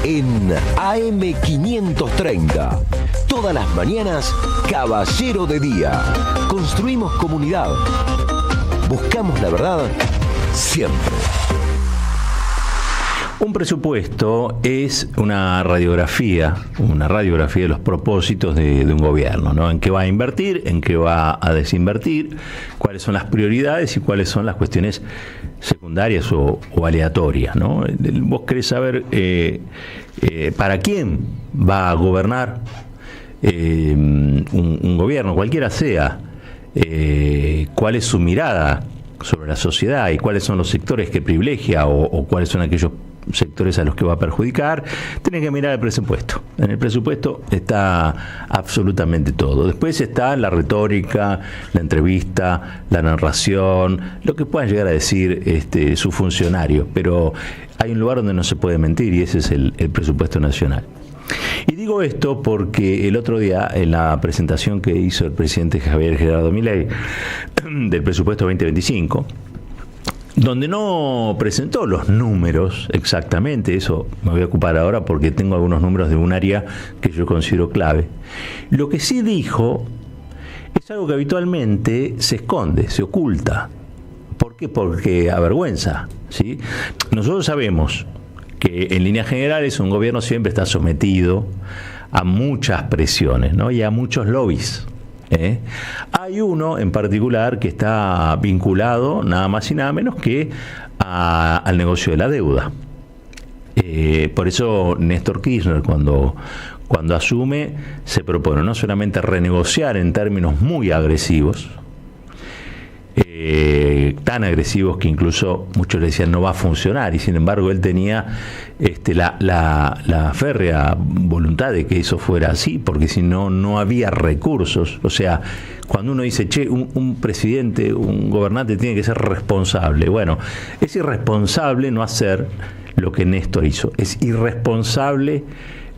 en AM530. Todas las mañanas, Caballero de Día. Construimos comunidad. Buscamos la verdad siempre. Un presupuesto es una radiografía de los propósitos de un gobierno, ¿no? En qué va a invertir, en qué va a desinvertir, cuáles son las prioridades y cuáles son las cuestiones secundarias o aleatorias, ¿no? Vos querés saber para quién va a gobernar un gobierno, cualquiera sea, cuál es su mirada sobre la sociedad y cuáles son los sectores que privilegia o cuáles son aquellos sectores a los que va a perjudicar. Tienen que mirar el presupuesto. En el presupuesto está absolutamente todo. Después está la retórica, la entrevista, la narración, lo que puedan llegar a decir sus funcionarios, pero hay un lugar donde no se puede mentir y ese es el presupuesto nacional. Y digo esto porque el otro día, en la presentación que hizo el presidente Javier Gerardo Milei del presupuesto 2025, donde no presentó los números exactamente, eso me voy a ocupar ahora porque tengo algunos números de un área que yo considero clave. Lo que sí dijo es algo que habitualmente se esconde, se oculta. ¿Por qué? Porque avergüenza, ¿sí? Nosotros sabemos que en líneas generales un gobierno siempre está sometido a muchas presiones, ¿no? Y a muchos lobbies. Hay uno en particular que está vinculado nada más y nada menos que al negocio de la deuda. Por eso Néstor Kirchner cuando asume se propone no solamente renegociar en términos muy agresivos, tan agresivos que incluso muchos le decían no va a funcionar, y sin embargo él tenía la férrea voluntad de que eso fuera así, porque si no, no había recursos. O sea, cuando uno dice, un presidente, un gobernante tiene que ser responsable, bueno, es irresponsable no hacer lo que Néstor hizo, es irresponsable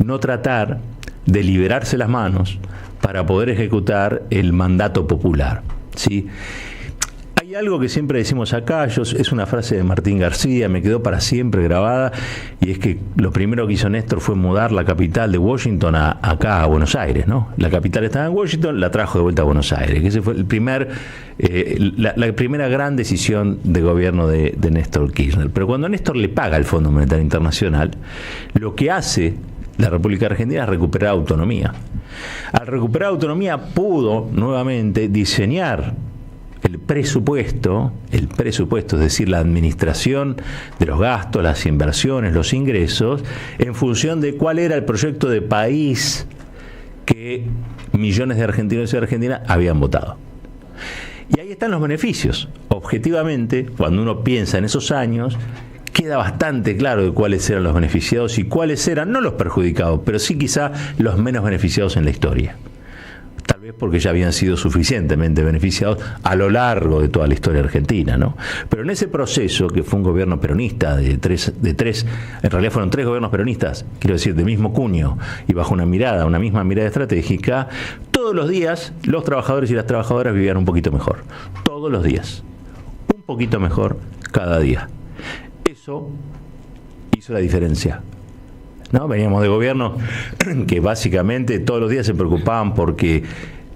no tratar de liberarse las manos para poder ejecutar el mandato popular, ¿sí? Hay algo que siempre decimos acá, es una frase de Martín García, me quedó para siempre grabada, y es que lo primero que hizo Néstor fue mudar la capital de Washington acá a Buenos Aires, ¿no? La capital estaba en Washington, la trajo de vuelta a Buenos Aires, que ese fue la primera gran decisión de gobierno de Néstor Kirchner. Pero cuando Néstor le paga al Fondo Monetario Internacional, lo que hace la República Argentina es recuperar autonomía. Al recuperar autonomía pudo nuevamente diseñar el presupuesto, es decir, la administración de los gastos, las inversiones, los ingresos, en función de cuál era el proyecto de país que millones de argentinos y argentinas habían votado. Y ahí están los beneficios. Objetivamente, cuando uno piensa en esos años, queda bastante claro de cuáles eran los beneficiados y cuáles eran, no los perjudicados, pero sí quizá los menos beneficiados en la historia. Tal vez porque ya habían sido suficientemente beneficiados a lo largo de toda la historia argentina, ¿no? Pero en ese proceso, que fue un gobierno peronista en realidad fueron 3 gobiernos peronistas, quiero decir, de mismo cuño, y bajo una misma mirada estratégica, todos los días los trabajadores y las trabajadoras vivían un poquito mejor. Todos los días. Un poquito mejor cada día. Eso hizo la diferencia, ¿no? Veníamos de gobiernos que básicamente todos los días se preocupaban porque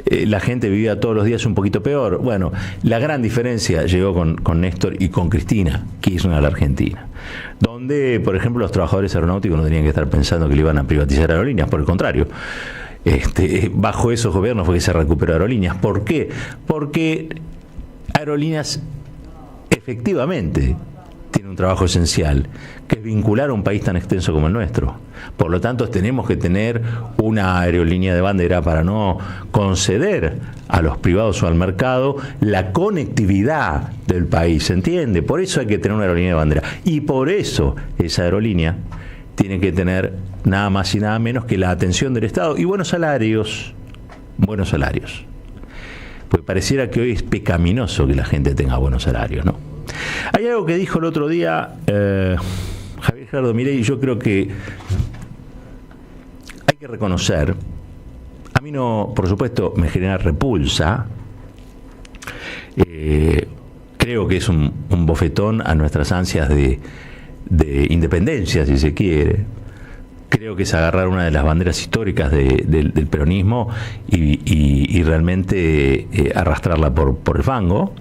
la gente vivía todos los días un poquito peor. Bueno, la gran diferencia llegó con Néstor y con Cristina Kirchner a la Argentina, donde, por ejemplo, los trabajadores aeronáuticos no tenían que estar pensando que le iban a privatizar aerolíneas, por el contrario. Bajo esos gobiernos fue que se recuperó Aerolíneas. ¿Por qué? Porque Aerolíneas efectivamente tiene un trabajo esencial, que es vincular a un país tan extenso como el nuestro. Por lo tanto, tenemos que tener una aerolínea de bandera para no conceder a los privados o al mercado la conectividad del país, ¿se entiende? Por eso hay que tener una aerolínea de bandera. Y por eso esa aerolínea tiene que tener nada más y nada menos que la atención del Estado y buenos salarios. Buenos salarios. Pues pareciera que hoy es pecaminoso que la gente tenga buenos salarios, ¿no? Hay algo que dijo el otro día Javier Gerardo Milei, y yo creo que hay que reconocer, a mí no, por supuesto, me genera repulsa, creo que es un bofetón a nuestras ansias de independencia, si se quiere, creo que es agarrar una de las banderas históricas del peronismo y realmente arrastrarla por el fango,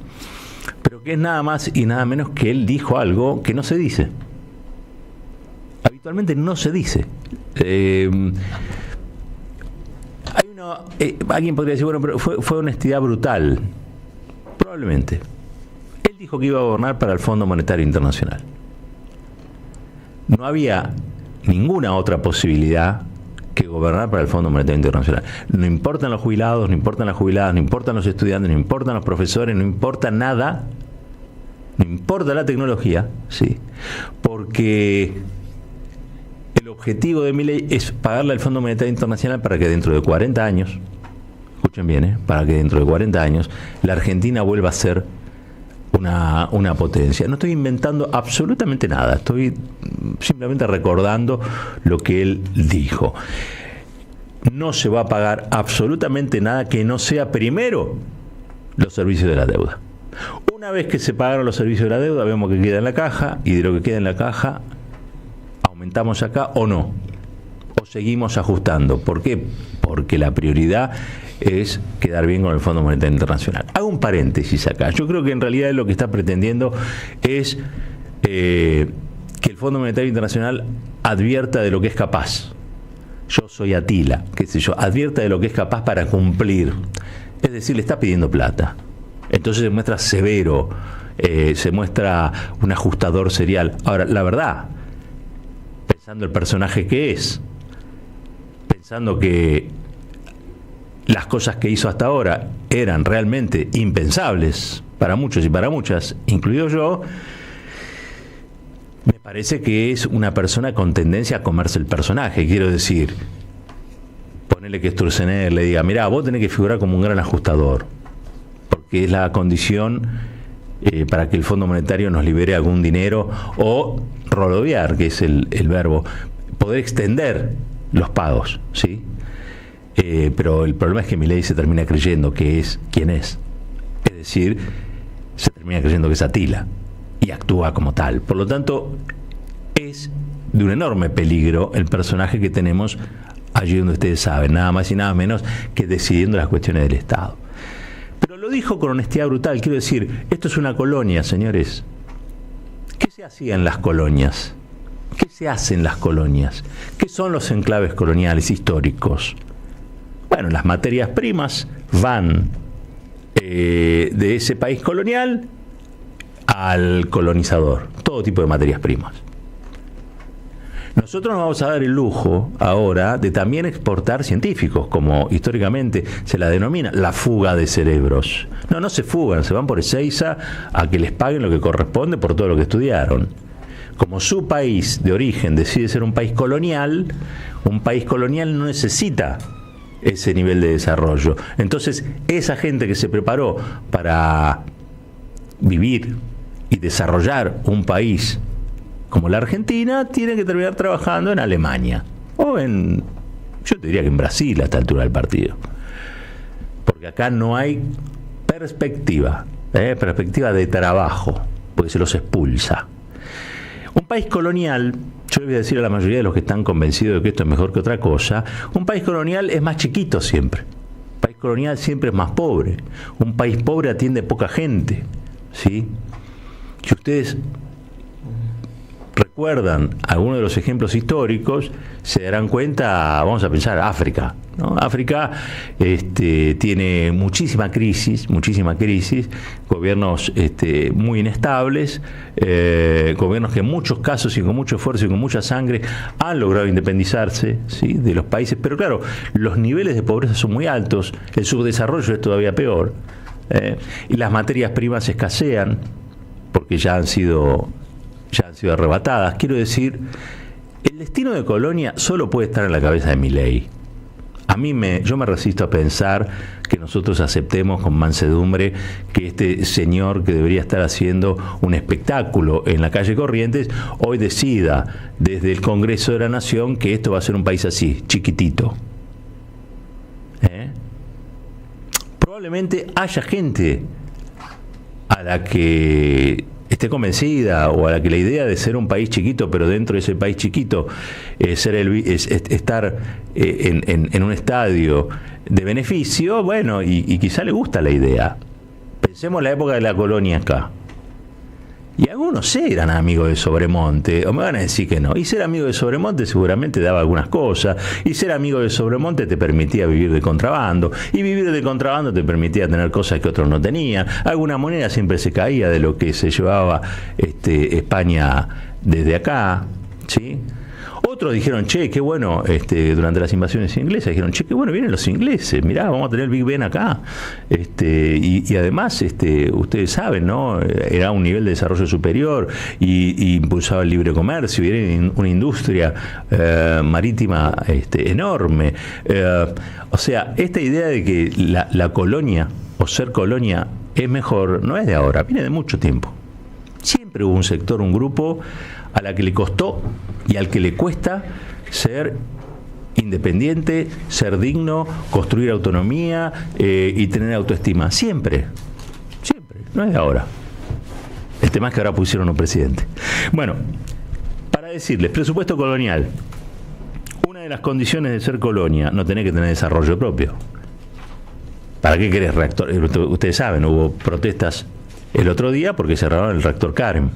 pero que es nada más y nada menos que él dijo algo que no se dice. Habitualmente no se dice. Alguien podría decir, bueno, pero fue honestidad brutal. Probablemente. Él dijo que iba a gobernar para el Fondo Monetario Internacional. No había ninguna otra posibilidad que gobernar para el Fondo Monetario Internacional. No importan los jubilados, no importan las jubiladas, no importan los estudiantes, no importan los profesores, no importa nada, no importa la tecnología, ¿sí? Porque el objetivo de Milei es pagarle al Fondo Monetario Internacional para que dentro de 40 años, escuchen bien, para que dentro de 40 años la Argentina vuelva a ser una potencia. No estoy inventando absolutamente nada, estoy simplemente recordando lo que él dijo. No se va a pagar absolutamente nada que no sea primero los servicios de la deuda. Una vez que se pagaron los servicios de la deuda, vemos que queda en la caja, y de lo que queda en la caja aumentamos acá o no, o seguimos ajustando. ¿Por qué? Porque la prioridad es quedar bien con el Fondo Monetario Internacional. Hago un paréntesis acá. Yo creo que en realidad lo que está pretendiendo es que el Fondo Monetario Internacional advierta de lo que es capaz. Yo soy Atila, qué sé yo, advierta de lo que es capaz para cumplir. Es decir, le está pidiendo plata. Entonces se muestra severo, se muestra un ajustador serial. Ahora, la verdad, pensando el personaje que es, pensando que las cosas que hizo hasta ahora eran realmente impensables para muchos y para muchas, incluido yo, me parece que es una persona con tendencia a comerse el personaje. Quiero decir, ponerle que Sturzenegger le diga, mirá, vos tenés que figurar como un gran ajustador, porque es la condición para que el Fondo Monetario nos libere algún dinero, o rodoviar, que es el verbo, poder extender los pagos, ¿sí? Pero el problema es que Milei se termina creyendo que es quien es. Es decir, se termina creyendo que es Atila y actúa como tal. Por lo tanto, es de un enorme peligro el personaje que tenemos allí donde ustedes saben, nada más y nada menos que decidiendo las cuestiones del Estado. Pero lo dijo con honestidad brutal. Quiero decir, esto es una colonia, señores. ¿Qué se hacía en las colonias? ¿Qué se hace en las colonias? ¿Qué son los enclaves coloniales históricos? Bueno, las materias primas van de ese país colonial al colonizador, todo tipo de materias primas. Nosotros nos vamos a dar el lujo ahora de también exportar científicos, como históricamente se la denomina, la fuga de cerebros. No se fugan, se van por Ezeiza a que les paguen lo que corresponde por todo lo que estudiaron. Como su país de origen decide ser un país colonial no necesita ese nivel de desarrollo. Entonces, esa gente que se preparó para vivir y desarrollar un país como la Argentina, tiene que terminar trabajando en Alemania o yo te diría que en Brasil a esta altura del partido, porque acá no hay perspectiva de trabajo, porque se los expulsa. Un país colonial, yo le voy a decir a la mayoría de los que están convencidos de que esto es mejor que otra cosa, un país colonial es más chiquito siempre. Un país colonial siempre es más pobre. Un país pobre atiende poca gente, ¿sí? Si ustedes recuerdan algunos de los ejemplos históricos, se darán cuenta, vamos a pensar, África, ¿no? África tiene muchísima crisis, gobiernos muy inestables, gobiernos que en muchos casos y con mucho esfuerzo y con mucha sangre han logrado independizarse, ¿sí?, de los países, pero claro, los niveles de pobreza son muy altos, el subdesarrollo es todavía peor, y las materias primas escasean porque ya han sido arrebatadas. Quiero decir, el destino de Colonia solo puede estar en la cabeza de Milei. Yo me resisto a pensar que nosotros aceptemos con mansedumbre que este señor, que debería estar haciendo un espectáculo en la calle Corrientes, hoy decida desde el Congreso de la Nación que esto va a ser un país así, chiquitito. Probablemente haya gente a la que esté convencida, o a la que la idea de ser un país chiquito, pero dentro de ese país chiquito, estar en un estadio de beneficio, bueno, y quizá le gusta la idea. Pensemos en la época de la colonia acá. Y algunos eran amigos de Sobremonte, o me van a decir que no. Y ser amigo de Sobremonte seguramente daba algunas cosas. Y ser amigo de Sobremonte te permitía vivir de contrabando. Y vivir de contrabando te permitía tener cosas que otros no tenían. Alguna moneda siempre se caía de lo que se llevaba España desde acá, ¿sí? Otros dijeron, che, qué bueno, durante las invasiones inglesas, dijeron, che, qué bueno, vienen los ingleses, mirá, vamos a tener el Big Ben acá. Y además, ustedes saben, ¿no? Era un nivel de desarrollo superior y impulsaba el libre comercio, y era una industria marítima enorme. O sea, esta idea de que la colonia o ser colonia es mejor, no es de ahora, viene de mucho tiempo. Siempre hubo un sector, un grupo a la que le costó y al que le cuesta ser independiente, ser digno, construir autonomía y tener autoestima. Siempre, no es de ahora. El tema es que ahora pusieron un presidente. Bueno, para decirles, presupuesto colonial. Una de las condiciones de ser colonia, no tenés que tener desarrollo propio. ¿Para qué querés reactor? Ustedes saben, hubo protestas el otro día porque cerraron el reactor Carem.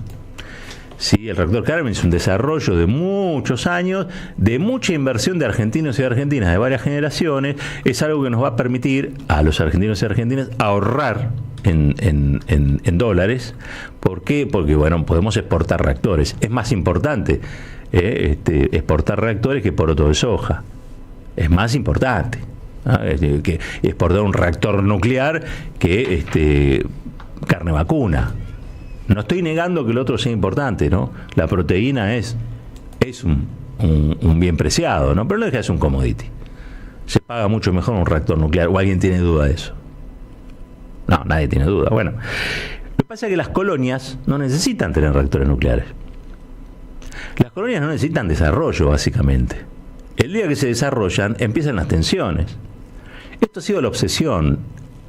Sí, el reactor Carem es un desarrollo de muchos años, de mucha inversión de argentinos y argentinas de varias generaciones. Es algo que nos va a permitir a los argentinos y argentinas ahorrar en dólares. ¿Por qué? Porque, bueno, podemos exportar reactores. Es más importante exportar reactores que poroto de soja. Es más importante, ¿no? Que exportar un reactor nuclear que carne vacuna. No estoy negando que el otro sea importante, ¿no? La proteína es un bien preciado, ¿no? Pero no deja de ser un commodity. Se paga mucho mejor un reactor nuclear. ¿O alguien tiene duda de eso? No, nadie tiene duda. Bueno, lo que pasa es que las colonias no necesitan tener reactores nucleares. Las colonias no necesitan desarrollo, básicamente. El día que se desarrollan, empiezan las tensiones. Esto ha sido la obsesión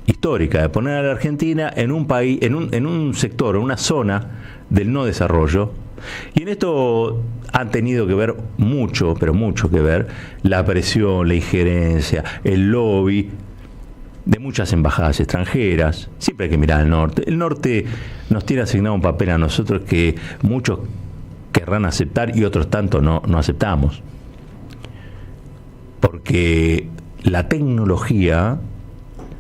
histórica de poner a la Argentina en un país, en un sector, en una zona del no desarrollo, y en esto han tenido que ver mucho, pero mucho que ver, la presión, la injerencia, el lobby de muchas embajadas extranjeras. Siempre hay que mirar al norte. El norte nos tiene asignado un papel a nosotros que muchos querrán aceptar y otros tanto no aceptamos, porque la tecnología,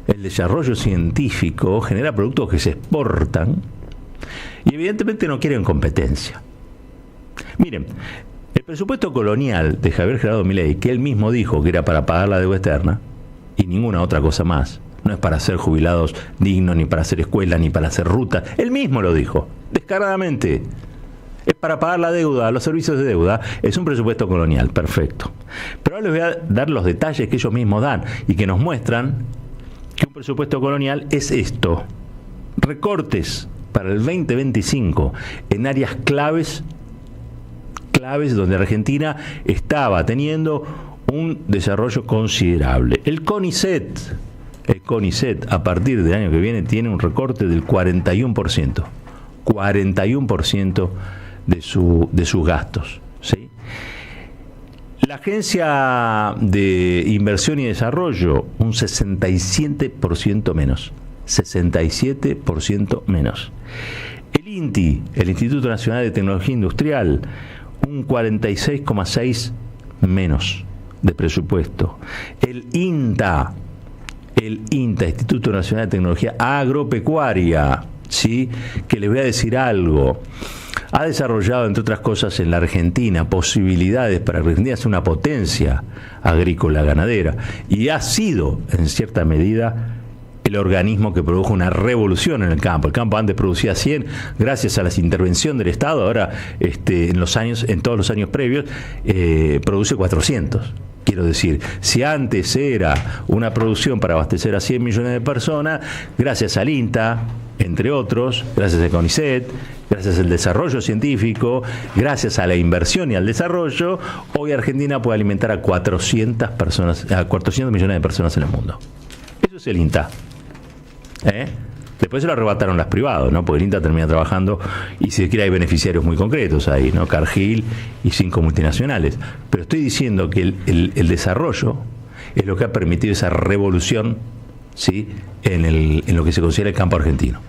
el desarrollo científico genera productos que se exportan y evidentemente no quieren competencia. Miren, el presupuesto colonial de Javier Gerardo Milei, que él mismo dijo que era para pagar la deuda externa y ninguna otra cosa más, no es para hacer jubilados dignos, ni para hacer escuelas, ni para hacer rutas, él mismo lo dijo, descaradamente. Es para pagar la deuda, los servicios de deuda. Es un presupuesto colonial, perfecto. Pero ahora les voy a dar los detalles que ellos mismos dan y que nos muestran que un presupuesto colonial es esto: recortes para el 2025 en áreas claves donde Argentina estaba teniendo un desarrollo considerable. El CONICET a partir del año que viene tiene un recorte del 41%. 41% de sus gastos, ¿sí? La Agencia de Inversión y Desarrollo, un 67% menos. 67% menos. El INTI, el Instituto Nacional de Tecnología Industrial, un 46,6% menos de presupuesto. El INTA, Instituto Nacional de Tecnología Agropecuaria, ¿sí? Que les voy a decir algo. Ha desarrollado, entre otras cosas, en la Argentina posibilidades para que Argentina sea una potencia agrícola ganadera, y ha sido, en cierta medida, el organismo que produjo una revolución en el campo. El campo antes producía 100, gracias a la intervención del Estado, ahora en todos los años previos produce 400. Quiero decir, si antes era una producción para abastecer a 100 millones de personas, gracias al INTA, entre otros, gracias al CONICET, gracias al desarrollo científico, gracias a la inversión y al desarrollo, hoy Argentina puede alimentar a 400 millones de personas en el mundo. Eso es el INTA. Después se lo arrebataron las privadas, ¿no? Porque el INTA termina trabajando y si quiere hay beneficiarios muy concretos ahí, ¿no? Cargill y 5 multinacionales. Pero estoy diciendo que el desarrollo es lo que ha permitido esa revolución, ¿sí? En lo que se considera el campo argentino.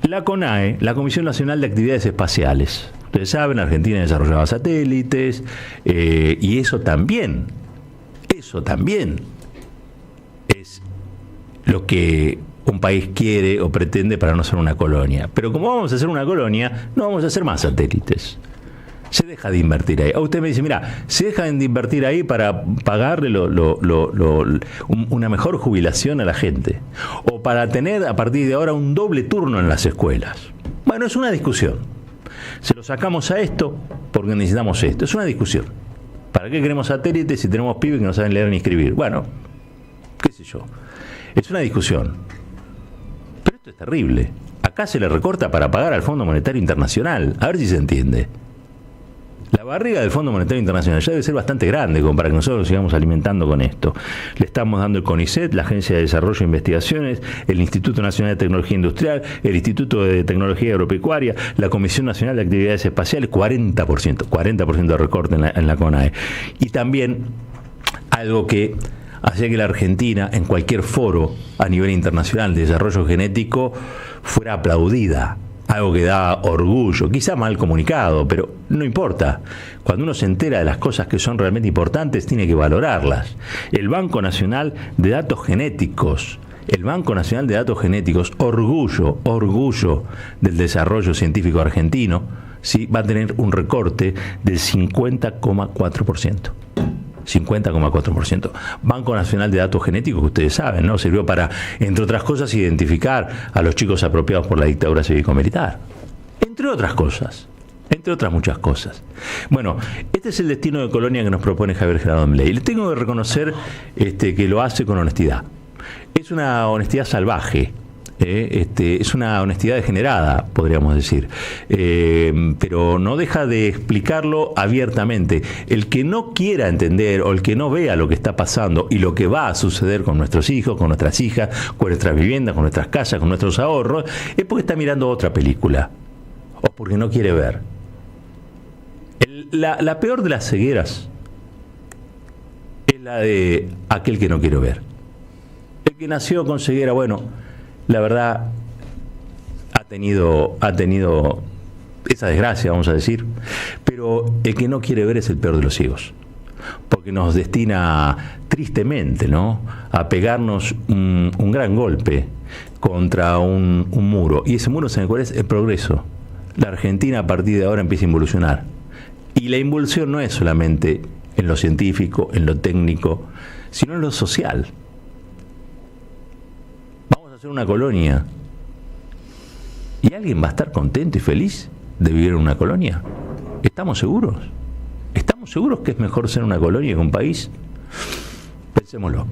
La CONAE, la Comisión Nacional de Actividades Espaciales. Ustedes saben, Argentina desarrollaba satélites y eso también es lo que un país quiere o pretende para no ser una colonia. Pero como vamos a ser una colonia, no vamos a hacer más satélites. Se deja de invertir ahí. Usted me dice, mira, se deja de invertir ahí para pagarle una mejor jubilación a la gente. O para tener a partir de ahora un doble turno en las escuelas. Bueno, es una discusión. Se lo sacamos a esto porque necesitamos esto. Es una discusión. ¿Para qué queremos satélites si tenemos pibes que no saben leer ni escribir? Bueno, qué sé yo. Es una discusión. Pero esto es terrible. Acá se le recorta para pagar al Fondo Monetario Internacional. A ver si se entiende. La barriga del Fondo Monetario Internacional ya debe ser bastante grande como para que nosotros nos sigamos alimentando con esto. Le estamos dando el CONICET, la Agencia de Desarrollo e Investigaciones, el Instituto Nacional de Tecnología Industrial, el Instituto de Tecnología Agropecuaria, la Comisión Nacional de Actividades Espaciales, 40% de recorte en la CONAE. Y también algo que hacía que la Argentina, en cualquier foro a nivel internacional de desarrollo genético, fuera aplaudida. Algo que da orgullo, quizá mal comunicado, pero no importa. Cuando uno se entera de las cosas que son realmente importantes, tiene que valorarlas. El Banco Nacional de Datos Genéticos, orgullo del desarrollo científico argentino, ¿sí? Va a tener un recorte del 50,4%. 50,4%. Banco Nacional de Datos Genéticos, que ustedes saben, ¿no? Sirvió para, entre otras cosas, identificar a los chicos apropiados por la dictadura cívico-militar. Entre otras muchas cosas. Bueno, este es el destino de colonia que nos propone Javier Gerardo Milei. Le tengo que reconocer que lo hace con honestidad. Es una honestidad salvaje. Es una honestidad degenerada, podríamos decir, pero no deja de explicarlo abiertamente. El que no quiera entender o el que no vea lo que está pasando y lo que va a suceder con nuestros hijos, con nuestras hijas, con nuestras viviendas, con nuestras casas, con nuestros ahorros, es porque está mirando otra película o porque no quiere ver. La peor de las cegueras es la de aquel que no quiere ver. El que nació con ceguera, bueno, la verdad, ha tenido esa desgracia, vamos a decir, pero el que no quiere ver es el peor de los ciegos, porque nos destina tristemente, ¿no?, a pegarnos un gran golpe contra un muro, y ese muro, ¿saben cuál es? El progreso. La Argentina a partir de ahora empieza a involucionar, y la involución no es solamente en lo científico, en lo técnico, sino en lo social. Hacer una colonia y alguien va a estar contento y feliz de vivir en una colonia. ¿Estamos seguros? ¿Estamos seguros que es mejor ser una colonia que un país? Pensémoslo.